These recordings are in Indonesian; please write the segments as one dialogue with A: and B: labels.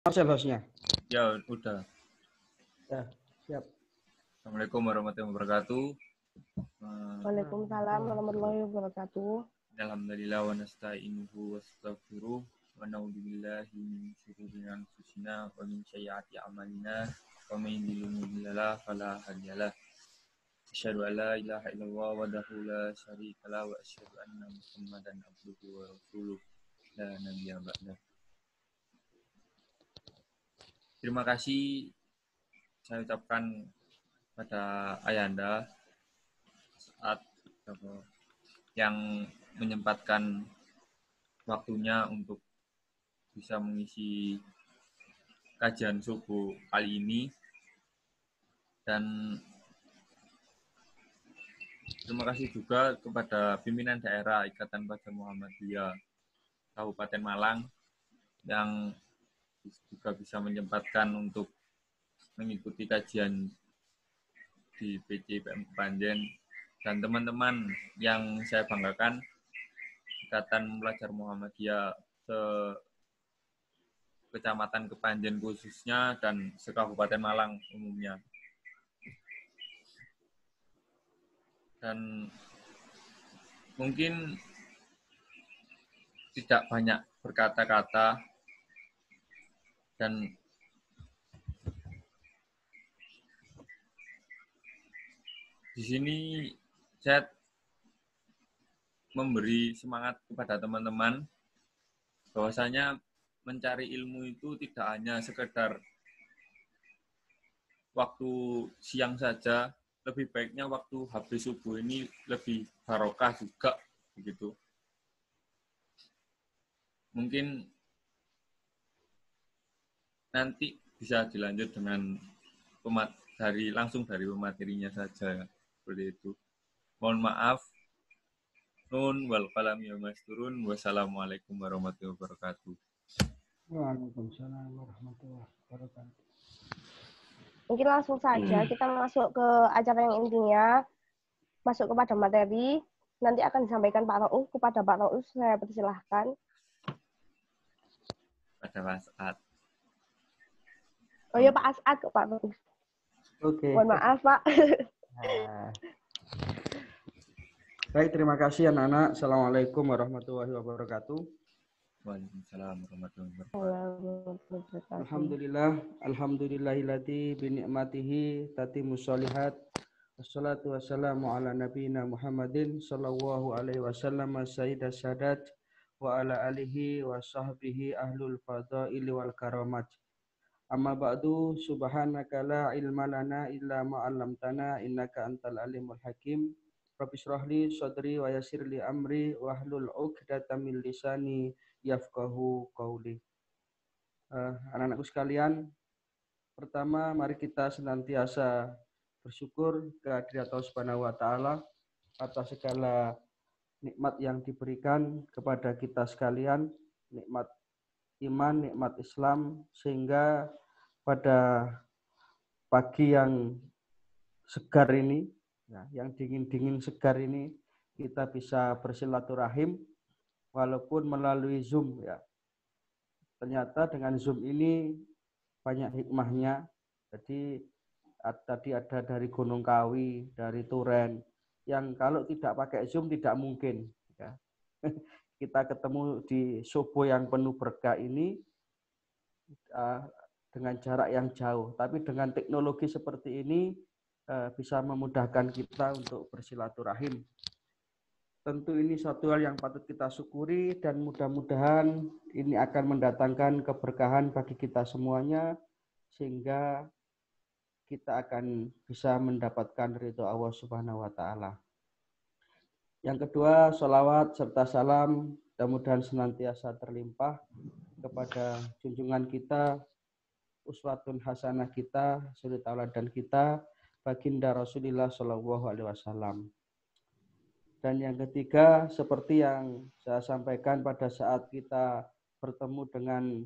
A: Marcel hostnya.
B: Ya, udah.
A: Ya, siap.
B: Assalamualaikum warahmatullahi wabarakatuh.
C: Waalaikumsalam warahmatullahi wabarakatuh.
B: Alhamdulillah wa nasta'inuhu wa astaghfiruh wa na'udzubillahi min syururi anfusina wa min sayyiati a'malina wa man yahdihillahu fala hadiyalah. Asyhadu an la ilaha illallah wahdahu la syarikalah wa asyhadu anna Muhammadan abduhu wa rasuluh la nabiyya ba'dah. Terima kasih saya ucapkan pada Ayanda saat yang menyempatkan waktunya untuk bisa mengisi kajian subuh kali ini, dan terima kasih juga kepada pimpinan daerah Ikatan Pelajar Muhammadiyah Kabupaten Malang yang juga bisa menyempatkan untuk mengikuti kajian di PC PM Panjen, dan teman-teman yang saya banggakan, Ikatan Pelajar Muhammadiyah Kecamatan Kepanjen khususnya dan se-Kabupaten Malang umumnya. Dan mungkin tidak banyak berkata-kata, dan di sini saya memberi semangat kepada teman-teman bahwasanya mencari ilmu itu tidak hanya sekedar waktu siang saja, lebih baiknya waktu habis subuh ini lebih barokah juga begitu. Mungkin nanti bisa dilanjut dengan langsung dari pematerinya saja, seperti itu. Mohon maaf. Nun wal qalam ya masturun. Wassalamualaikum warahmatullahi wabarakatuh.
A: Waalaikumsalam warahmatullahi wabarakatuh.
C: Mungkin langsung saja kita masuk ke acara yang intinya, masuk kepada materi. Nanti akan disampaikan Pak Rauf. Kepada Pak Rauf saya persilahkan.
B: Pada Mas Ad.
C: Oh iya Pak As'ad kok Pak Rauf.
A: Oke.
C: Mohon maaf Pak.
A: Baik, terima kasih anak-anak. Assalamualaikum warahmatullahi wabarakatuh.
B: Waalaikumsalam warahmatullahi wabarakatuh.
A: Alhamdulillahilladzi bi ni'matihi tatimmus sholihat. Wassalatu wassalamu ala nabiyyina Muhammadin sallallahu alaihi wasallam sayyidas sadat wa ala alihi wa sahbihi ahlul fadaili wal karamat. Amma ba'du, subhanaka la ilma lana illa ma 'allamtana innaka antal alimul hakim. Rabbi shrah li sadri wa yassir li amri wahlul 'uqdatam min lisani yafqahu qauli. Anak-anakku sekalian, pertama mari kita senantiasa bersyukur kehadirat Allah Subhanahu wa taala atas segala nikmat yang diberikan kepada kita sekalian, nikmat iman, nikmat Islam, sehingga pada pagi yang segar ini, yang dingin-dingin segar ini, kita bisa bersilaturahim walaupun melalui Zoom ya. Ternyata dengan Zoom ini banyak hikmahnya. Jadi tadi ada dari Gunung Kawi, dari Turen, yang kalau tidak pakai Zoom tidak mungkin ya. Kita ketemu di subuh yang penuh berkah ini dengan jarak yang jauh, tapi dengan teknologi seperti ini bisa memudahkan kita untuk bersilaturahim. Tentu ini suatu hal yang patut kita syukuri, dan mudah-mudahan ini akan mendatangkan keberkahan bagi kita semuanya, sehingga kita akan bisa mendapatkan ridho Allah Subhanahu wa taala. Yang kedua, sholawat serta salam mudah-mudahan senantiasa terlimpah kepada junjungan kita, uswatun hasanah kita, suri tauladan kita, baginda Rasulullah Shallallahu Alaihi Wasallam. Dan yang ketiga, seperti yang saya sampaikan pada saat kita bertemu dengan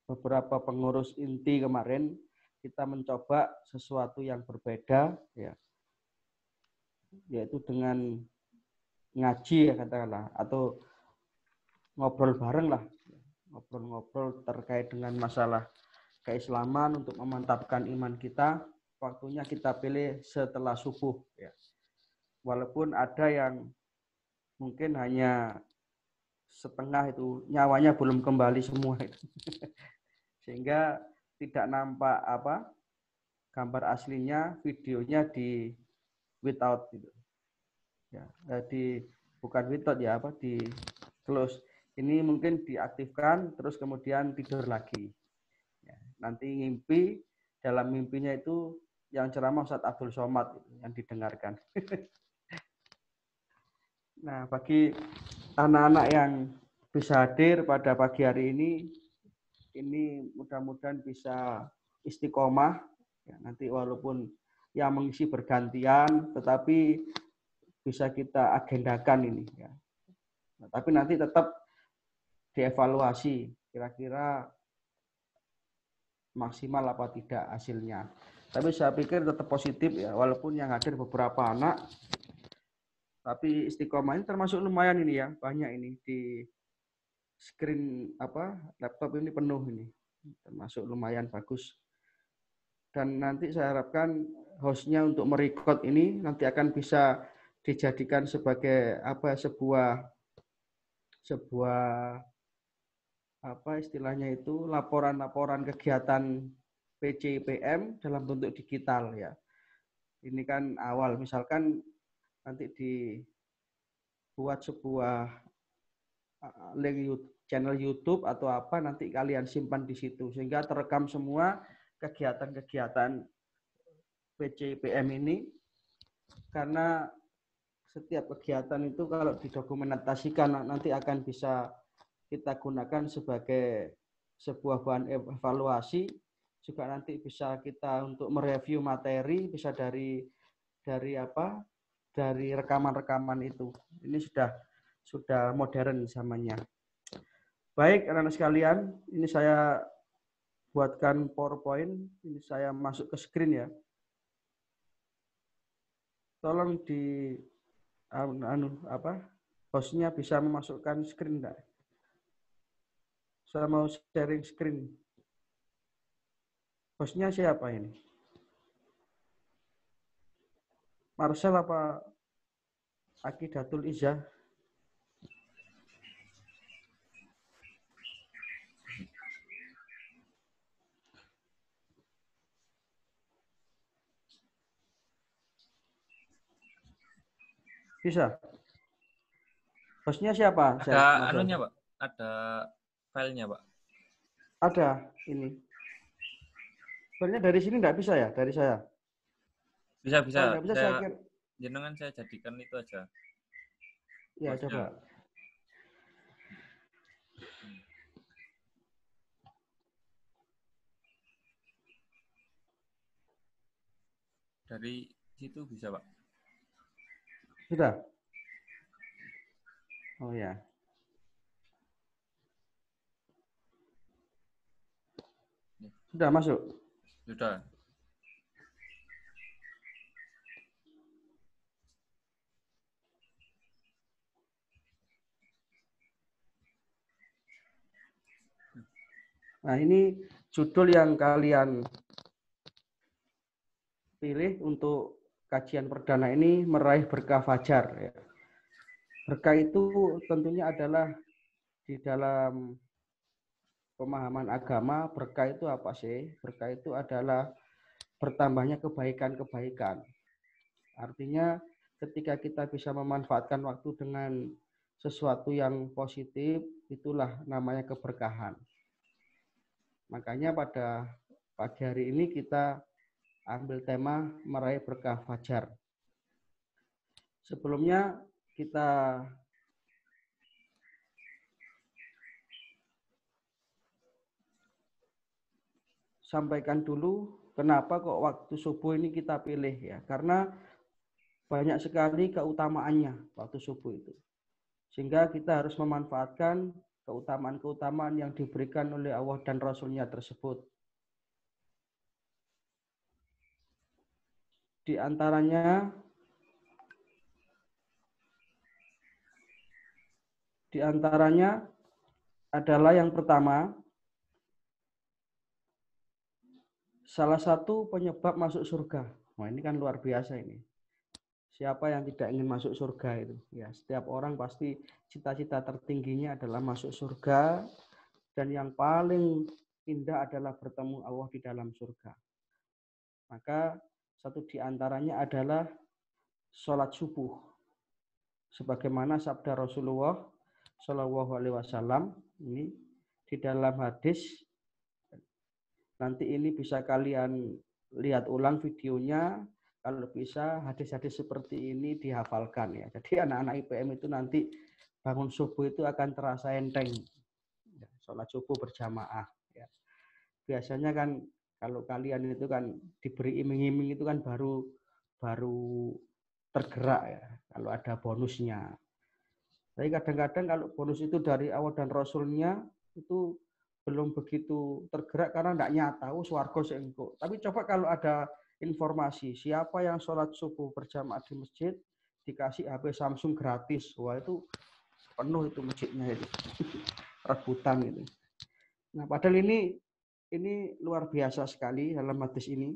A: beberapa pengurus inti kemarin, kita mencoba sesuatu yang berbeda, ya, yaitu dengan ngaji ya katakanlah, atau ngobrol bareng lah. ngobrol-ngobrol terkait dengan masalah keislaman untuk memantapkan iman kita. Waktunya kita pilih setelah subuh ya. Walaupun ada yang mungkin hanya setengah itu nyawanya belum kembali semua itu. Sehingga tidak nampak gambar aslinya, videonya di without gitu. Ya, bukan without ya di close. Ini mungkin diaktifkan terus kemudian tidur lagi. Ya, nanti ngimpi, dalam mimpinya itu yang ceramah Ustaz Abdul Somad yang didengarkan. Nah, bagi anak-anak yang bisa hadir pada pagi hari ini mudah-mudahan bisa istiqomah. Ya, nanti walaupun yang mengisi bergantian, tetapi bisa kita agendakan ini. Ya. Nah, tapi nanti tetap dievaluasi, kira-kira maksimal apa tidak hasilnya. Tapi saya pikir tetap positif ya, walaupun yang hadir beberapa anak, tapi istiqomah ini termasuk lumayan ini ya, banyak ini di screen laptop ini penuh ini, termasuk lumayan bagus. Dan nanti saya harapkan hostnya untuk merecord ini nanti akan bisa dijadikan sebagai sebuah istilahnya itu laporan-laporan kegiatan PCPM dalam bentuk digital ya. Ini kan awal, misalkan nanti dibuat sebuah link channel YouTube atau apa, nanti kalian simpan di situ sehingga terekam semua kegiatan-kegiatan PCPM ini, karena setiap kegiatan itu kalau didokumentasikan nanti akan bisa kita gunakan sebagai sebuah bahan evaluasi, juga nanti bisa kita untuk mereview materi, bisa dari rekaman-rekaman itu. Ini sudah modern zamannya. Baik, anak-anak sekalian, ini saya buatkan PowerPoint, ini saya masuk ke screen ya. Tolong di hostnya bisa memasukkan screen enggak? Saya mau sharing screen. Hostnya siapa ini? Marcel apa Akidatul Izzah? Bisa? Hostnya siapa?
B: Ada anunya, Pak. Ada filenya, Pak.
A: Ada ini. Sebenarnya dari sini nggak bisa ya, dari saya.
B: Bisa.
A: Kalau nggak bisa saya kira.
B: Jenengan saya jadikan itu aja.
A: Ya,
B: hostnya.
A: coba.
B: Dari situ bisa, Pak.
A: Sudah? Oh ya. Sudah masuk?
B: Sudah.
A: Nah, ini judul yang kalian pilih untuk kajian perdana ini, meraih berkah fajar. Ya. Berkah itu tentunya adalah di dalam pemahaman agama, berkah itu apa sih? Berkah itu adalah bertambahnya kebaikan-kebaikan. Artinya ketika kita bisa memanfaatkan waktu dengan sesuatu yang positif, itulah namanya keberkahan. Makanya pada pagi hari ini kita ambil tema meraih berkah fajar. Sebelumnya kita sampaikan dulu kenapa kok waktu subuh ini kita pilih ya. Karena banyak sekali keutamaannya waktu subuh itu. Sehingga kita harus memanfaatkan keutamaan-keutamaan yang diberikan oleh Allah dan Rasul-Nya tersebut. Di antaranya adalah yang pertama, salah satu penyebab masuk surga. Wah, ini kan luar biasa ini. Siapa yang tidak ingin masuk surga itu? Ya, setiap orang pasti cita-cita tertingginya adalah masuk surga, dan yang paling indah adalah bertemu Allah di dalam surga. Maka satu di antaranya adalah sholat subuh. Sebagaimana sabda Rasulullah Shallallahu Alaihi Wasallam ini di dalam hadis, nanti ini bisa kalian lihat ulang videonya, kalau bisa hadis-hadis seperti ini dihafalkan ya. Jadi anak-anak IPM itu nanti bangun subuh itu akan terasa enteng. Sholat subuh berjamaah. Ya. Biasanya kan kalau kalian itu kan diberi iming-iming itu kan baru tergerak ya, kalau ada bonusnya. Tapi kadang-kadang kalau bonus itu dari Allah dan Rasulnya itu belum begitu tergerak karena tidak nyata, swarga seengko. Tapi coba kalau ada informasi siapa yang sholat subuh berjamaah di masjid dikasih HP Samsung gratis, wah itu penuh itu masjidnya itu. Rebutan itu. Nah, padahal ini luar biasa sekali dalam hadis ini.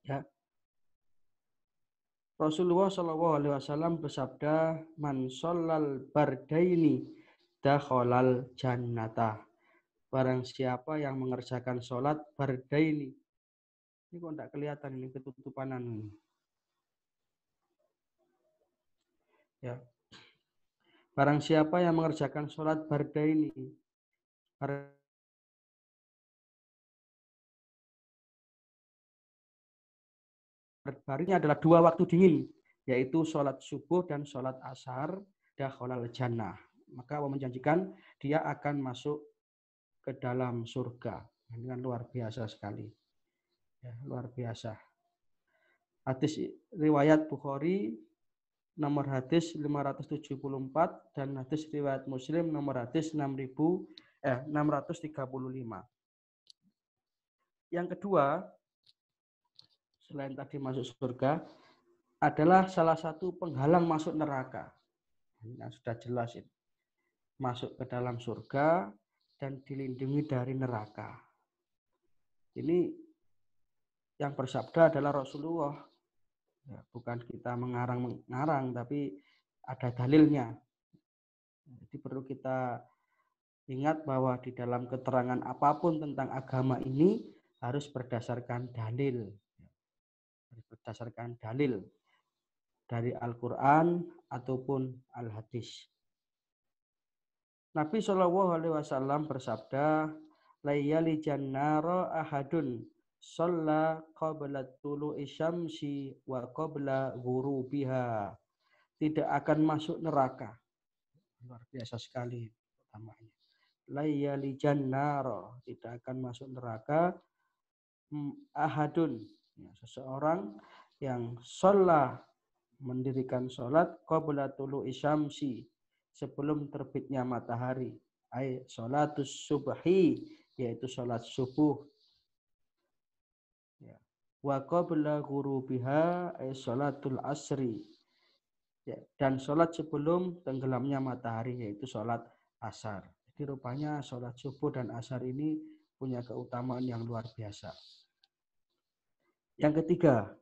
A: Ya. Rasulullah Shallallahu Alaihi Wasallam bersabda, "Man sholal bardaini dakhalal jannata." Barang siapa yang mengerjakan sholat bardaini. Ini kok tidak kelihatan ini ketutupanan ini. Ya. Barang siapa yang mengerjakan sholat bardaini. Barunya adalah dua waktu dingin, yaitu sholat subuh dan sholat asar, dakhalal jannah. Maka Allah menjanjikan dia akan masuk ke dalam surga. Ini kan luar biasa sekali. Ya, luar biasa. Hadis riwayat Bukhari nomor hadis 574 dan hadis riwayat Muslim nomor hadis 635. Yang kedua, selain tadi masuk surga, adalah salah satu penghalang masuk neraka. Nah, sudah jelas ini. Masuk ke dalam surga dan dilindungi dari neraka. Ini yang bersabda adalah Rasulullah. Ya, bukan kita mengarang-ngarang, tapi ada dalilnya. Jadi perlu kita ingat bahwa di dalam keterangan apapun tentang agama ini harus berdasarkan dalil. Berdasarkan dalil dari Al-Quran ataupun Al-Hadis. Nabi Shallallahu Alaihi Wasallam bersabda, "Layali jannara ahadun shalla qabla tulu'i syamsi wa qabla ghurubiha." Tidak akan masuk neraka. Luar biasa sekali namanya. Layali jannara, tidak akan masuk neraka ahadun, ya, seseorang yang shalla, mendirikan sholat qabla tulu'i syamsi, sebelum terbitnya matahari, ay sholatus subhi, yaitu sholat subuh, ya. Wa qabla ghurubiha, ay sholatul asri, ya. Dan sholat sebelum tenggelamnya matahari, yaitu sholat asar. Jadi rupanya sholat subuh dan asar ini punya keutamaan yang luar biasa. Yang ketiga,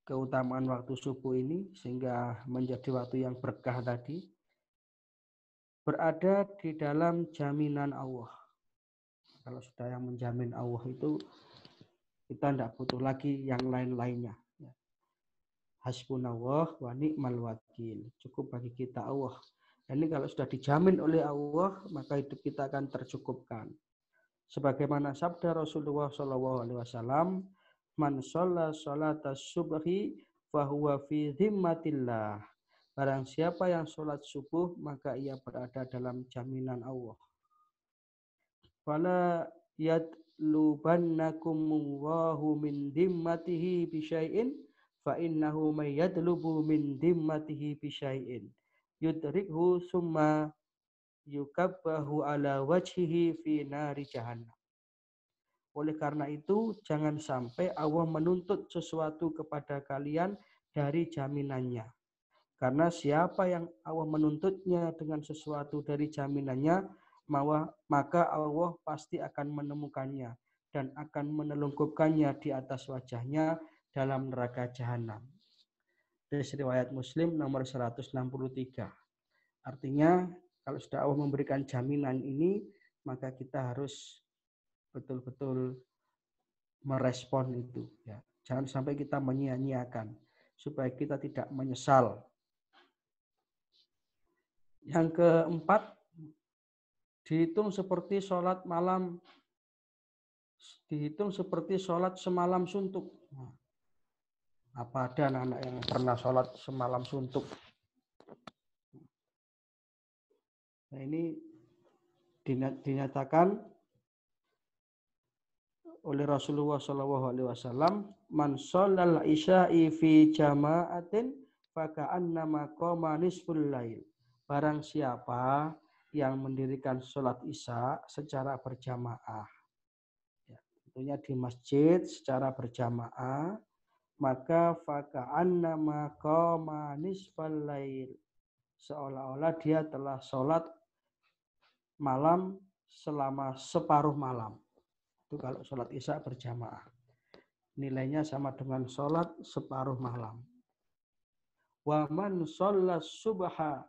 A: keutamaan waktu subuh ini sehingga menjadi waktu yang berkah tadi, berada di dalam jaminan Allah. Kalau sudah yang menjamin Allah itu, kita tidak butuh lagi yang lain-lainnya. Hasbunallah wa ni'mal wakil. Cukup bagi kita Allah. Ini kalau sudah dijamin oleh Allah, maka hidup kita akan tercukupkan. Sebagaimana sabda Rasulullah SAW, "Man shalla sholata subhi fahuwa fi dhimmatillah." Barang siapa yang sholat subuh, maka ia berada dalam jaminan Allah. Fala yadlubannakumullahu min dhimmatihi bisyai'in fa innahu may yadlubu min dhimmatihi bisyai'in yudrikhu summa yukabbahu ala wajhihi fi nari jahannam. Oleh karena itu, jangan sampai Allah menuntut sesuatu kepada kalian dari jaminannya. Karena siapa yang Allah menuntutnya dengan sesuatu dari jaminannya, maka Allah pasti akan menemukannya dan akan menelungkupkannya di atas wajahnya dalam neraka jahanam. Dari riwayat Muslim nomor 163. Artinya, kalau sudah Allah memberikan jaminan ini, maka kita harus betul-betul merespon itu. Ya. Jangan sampai kita menyia-nyiakan, supaya kita tidak menyesal. Yang keempat, dihitung seperti sholat malam, dihitung seperti sholat semalam suntuk. Apa ada anak-anak yang pernah sholat semalam suntuk? Nah, ini dinyatakan oleh Rasulullah SAW, man sholal isya'i fi jama'atin faka'annama qama nisful lail. Barang siapa yang mendirikan sholat isya secara berjamaah, ya, tentunya di masjid secara berjamaah, maka faka'annama qama nisfal lail, seolah-olah dia telah sholat malam selama separuh malam. Itu kalau sholat isya berjamaah. Nilainya sama dengan sholat separuh malam. Wa man sholat subha